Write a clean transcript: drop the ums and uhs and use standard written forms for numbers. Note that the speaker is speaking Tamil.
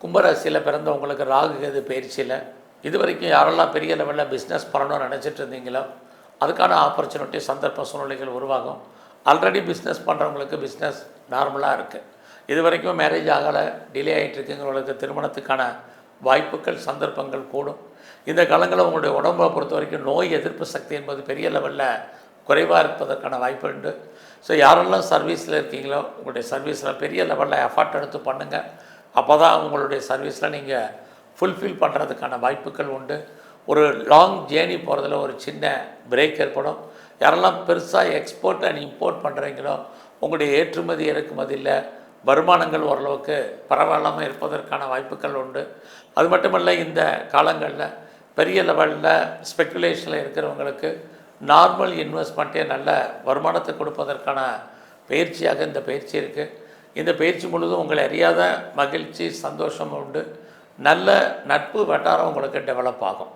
கும்பராசியில் பிறந்தவங்களுக்கு ராகு கேது பயிற்சியில் இது வரைக்கும் யாரெல்லாம் பெரிய லெவலில் பிஸ்னஸ் பண்ணணும்னு நினச்சிட்டு இருந்தீங்களோ அதுக்கான ஆப்பர்ச்சுனிட்டி சந்தர்ப்ப சூழ்நிலைகள் உருவாகும். ஆல்ரெடி பிஸ்னஸ் பண்ணுறவங்களுக்கு பிஸ்னஸ் நார்மலாக இருக்குது. இது வரைக்கும் மேரேஜ் ஆகலை, டிலே ஆகிட்டுருக்குங்கிறவங்களுக்கு திருமணத்துக்கான வாய்ப்புகள் சந்தர்ப்பங்கள் கூடும். இந்த காலங்களில் உங்களுடைய உடம்பை பொறுத்த வரைக்கும் நோய் எதிர்ப்பு சக்தி என்பது பெரிய லெவலில் குறைவாக இருப்பதற்கான வாய்ப்பு உண்டு. ஸோ யாரெல்லாம் சர்வீஸில் இருக்கீங்களோ உங்களுடைய சர்வீஸில் பெரிய லெவலில் எஃபர்ட் எடுத்து பண்ணுங்கள். அப்போ தான் உங்களுடைய சர்வீஸில் நீங்கள் ஃபுல்ஃபில் பண்ணுறதுக்கான வாய்ப்புகள் உண்டு. ஒரு லாங் ஜேர்னி போகிறதுல ஒரு சின்ன பிரேக் ஏற்படும். யாரெல்லாம் பெருசாக எக்ஸ்போர்ட் அண்ட் இம்போர்ட் பண்ணுறீங்களோ உங்களுடைய ஏற்றுமதி இறக்குமதியில் வருமானங்கள் ஓரளவுக்கு பரவாயில்லாமல் இருப்பதற்கான வாய்ப்புகள் உண்டு. அது மட்டுமல்ல, இந்த காலங்களில் பெரிய லெவலில் ஸ்பெக்குலேஷனில் இருக்கிறவங்களுக்கு நார்மல் இன்வெஸ்ட்மெண்ட்டே நல்ல வருமானத்தை கொடுப்பதற்கான பயிற்சியாக இந்த பயிற்சி இருக்குது. இந்த பயிற்சி முழுதும் உங்களை அறியாத மகிழ்ச்சி சந்தோஷம் உண்டு. நல்ல நட்பு வட்டாரம் உங்களுக்கு டெவலப் ஆகும்.